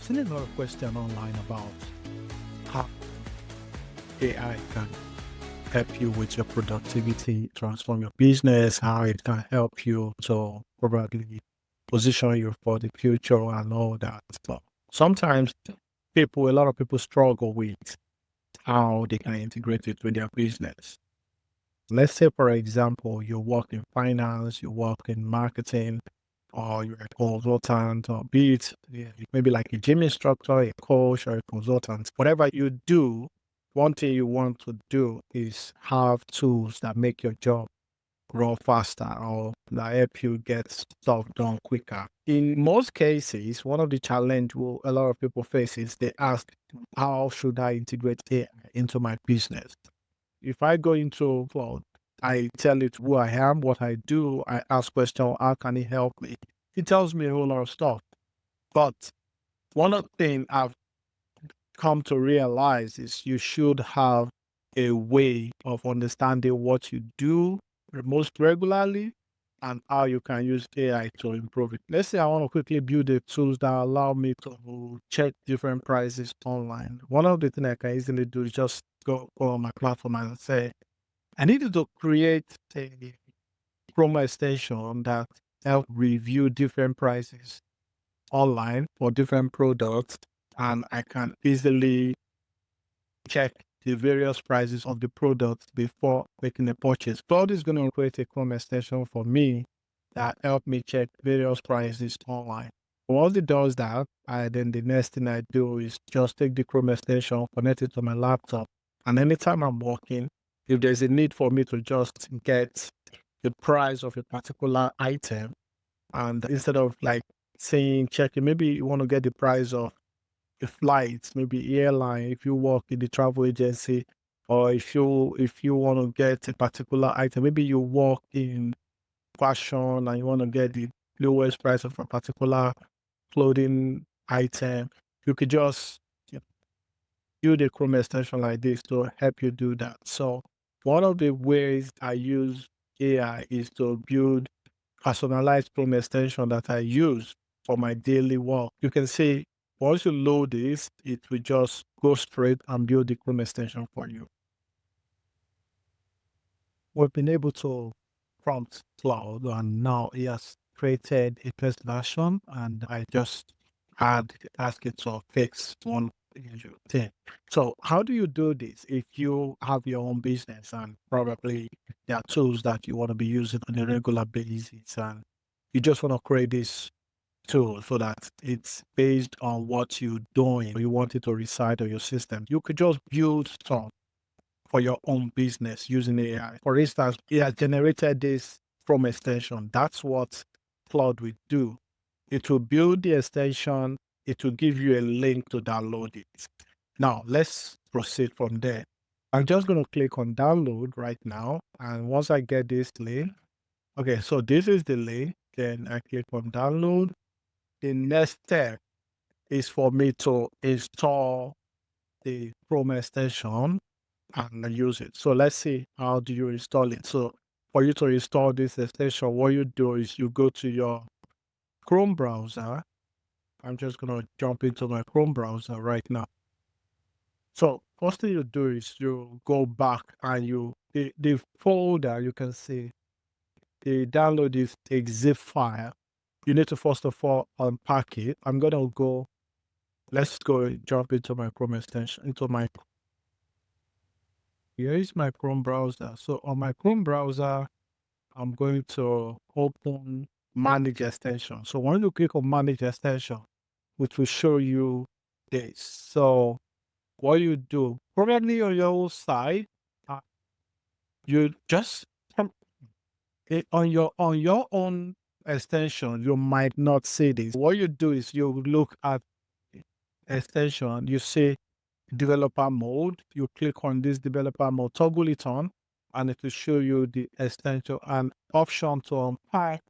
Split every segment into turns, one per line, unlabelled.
Seen a lot of questions online about how AI can help you with your productivity, transform your business, how it can help you to probably position you for the future and all that. So sometimes a lot of people struggle with how they can integrate it with their business. Let's say, for example, you work in finance, you work in marketing, or you're a consultant, or be it maybe like a gym instructor, a coach, or a consultant. Whatever you do, one thing you want to do is have tools that make your job grow faster or that help you get stuff done quicker. In most cases, one of the challenge a lot of people face is they ask, how should I integrate AI into my business? If I go into Claude, I tell it who I am, what I do. I ask question, how can it help me? It tells me a whole lot of stuff. But one of the things I've come to realize is you should have a way of understanding what you do most regularly and how you can use AI to improve it. Let's say I want to quickly build the tools that allow me to check different prices online. One of the things I can easily do is just go on my platform and say, I needed to create a promo extension that help review different prices online for different products, and I can easily check the various prices of the products before making a purchase. Cloud is going to create a Chrome extension for me that help me check various prices online. Once it does that, then the next thing I do is just take the Chrome extension, connect it to my laptop, and anytime I'm working, if there's a need for me to just get the price of a particular item, and instead of like checking, maybe you want to get the price of the flights, maybe airline, if you work in the travel agency, or if you want to get a particular item, maybe you work in fashion and you want to get the lowest price of a particular clothing item, you could just build a Chrome extension like this to help you do that. So one of the ways I use AI is to build personalized Chrome extension that I use for my daily work. You can see once you load this, it will just go straight and build the Chrome extension for you. We've been able to prompt Cloud, and now it has created a test version, and I just ask it to fix one issue thing. So how do you do this if you have your own business and probably there are tools that you want to be using on a regular basis, and you just want to create this tool so that it's based on what you're doing, you want it to reside on your system? You could just build stuff for your own business using AI. For instance, it has generated this from extension. That's what Claude will do. It will build the extension. It will give you a link to download it. Now, let's proceed from there. I'm just going to click on download right now. And once I get this link, okay, so this is the link. Then I click on download. The next step is for me to install the Chrome extension and use it. So let's see, how do you install it? So for you to install this extension, what you do is you go to your Chrome browser. I'm just going to jump into my Chrome browser right now. So first thing you do is you go back and the folder, you can see the download is a zip file. You need to first of all unpack it. Let's go jump into my Chrome extension, here is my Chrome browser. So on my Chrome browser, I'm going to open manage extension. So when you click on manage extension, which will show you this. So what you do, probably on your own side, you just on your own extension, you might not see this. What you do is you look at extension, you see developer mode, you click on this developer mode, toggle it on, and it will show you the extension and option to unpack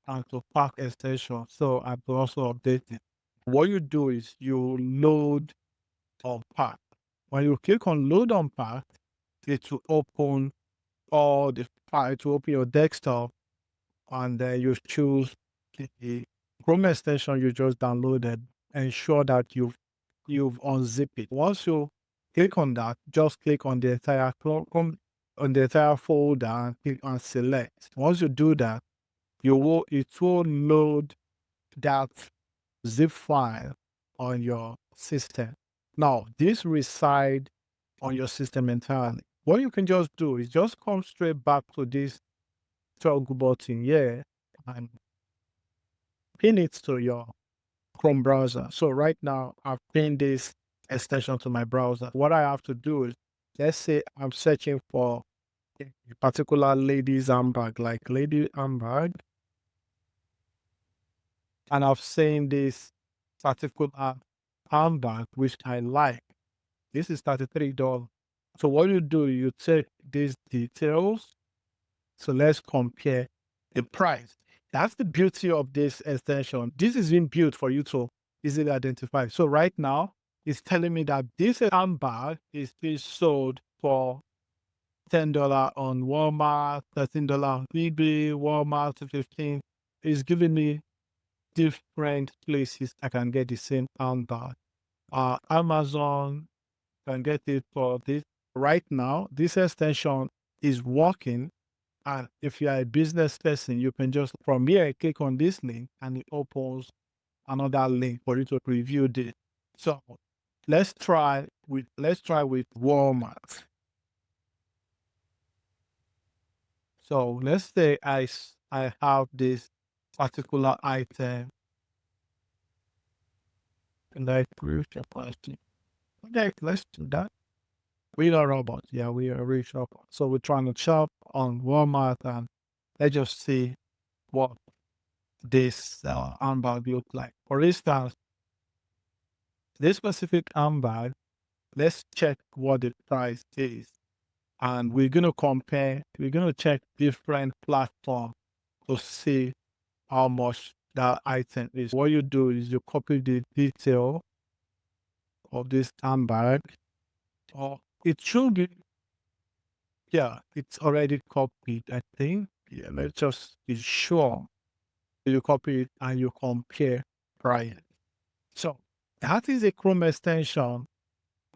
and to pack extension. So I will also update it. What you do is you load unpack. When you click on load unpack, it will open all the file, it will open your desktop, and then you choose the Chrome extension you just downloaded, ensure that you've unzipped it. Once you click on that, just click on the entire on the entire folder and click on select. Once you do that, it will load that zip file on your system. Now, this reside on your system entirely. What you can just do is just come straight back to this toggle button here and pin it to your Chrome browser. So right now, I've pinned this extension to my browser. What I have to do is, let's say I'm searching for a particular ladies handbag, like lady handbag, and I've seen this particular handbag which I like. This is $33. So what you do, you take these details. So let's compare the price. That's the beauty of this extension. This is being built for you to easily identify. So right now, it's telling me that this handbag is being sold for $10 on Walmart, $13 on eBay, Walmart 15. It's giving me different places I can get the same handbag. Amazon can get it for this. Right now, this extension is working. And if you are a business person, you can just from here click on this link and it opens another link for you to preview this. So let's try with Walmart. So let's say I have this particular item and I create a plastic. Okay, let's do that. We are robots. Yeah, we are real shop. So we're trying to shop on Walmart and let's just see what this handbag look like. For instance, this specific handbag, let's check what the price is. And we're going to compare, we're going to check different platforms to see how much that item is. What you do is you copy the detail of this handbag, or it should be, yeah, it's already copied, I think. Yeah, let's just be sure. You copy it and you compare price. So that is a Chrome extension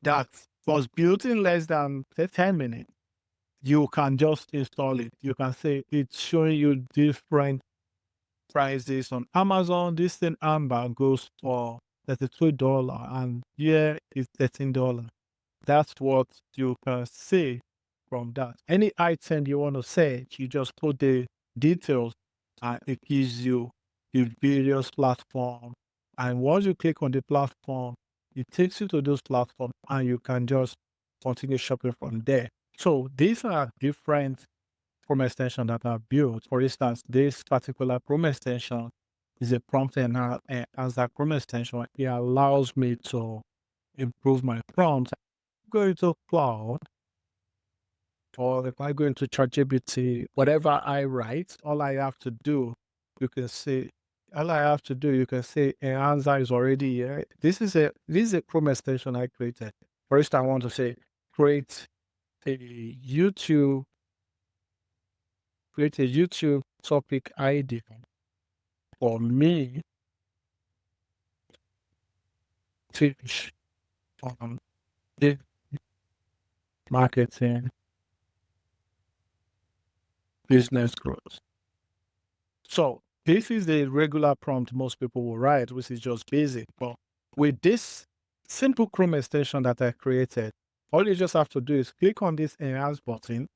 that was built in less than say, 10 minutes. You can just install it. You can say it's showing you different prices on Amazon. This thing handbag goes for $32 and here is $13. That's what you can see from that. Any item you want to search, you just put the details and it gives you the various platforms. And once you click on the platform, it takes you to those platforms and you can just continue shopping from there. So these are different Chrome extensions that are built. For instance, this particular Chrome extension is a prompt enhancer Chrome extension. It allows me to improve my prompt. Go into Cloud, or if I go into ChatGPT, whatever I write, all I have to do, you can see, you can see enhancer is already here. This is a Chrome extension I created. First, I want to say create a YouTube topic ID for me teach on the marketing business growth. So this is the regular prompt most people will write, which is just basic. But with this simple Chrome extension that I created, all you just have to do is click on this enhance button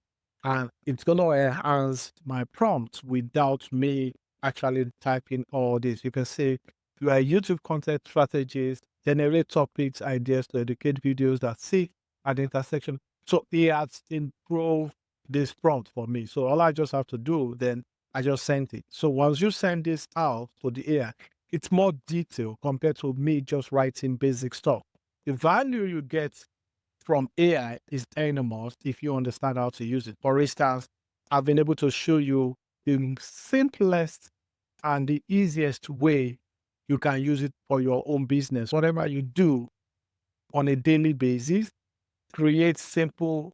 and it's going to enhance my prompt without me actually typing all this. You can say you are a YouTube content strategist, generate topics, ideas to educate videos that sit at the intersection. So it has improved this prompt for me. So all I just have to do then, I just sent it. So once you send this out to the AI, it's more detailed compared to me just writing basic stuff. The value you get from AI is enormous if you understand how to use it. For instance, I've been able to show you the simplest and the easiest way you can use it for your own business. Whatever you do on a daily basis, create simple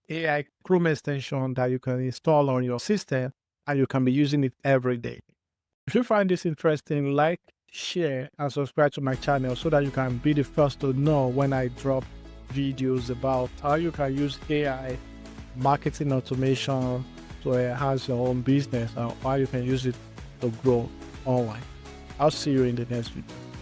AI Chrome extension that you can install on your system and you can be using it every day. If you find this interesting, like, share, and subscribe to my channel so that you can be the first to know when I drop videos about how you can use AI marketing automation to enhance your own business and how you can use it to grow online. I'll see you in the next video.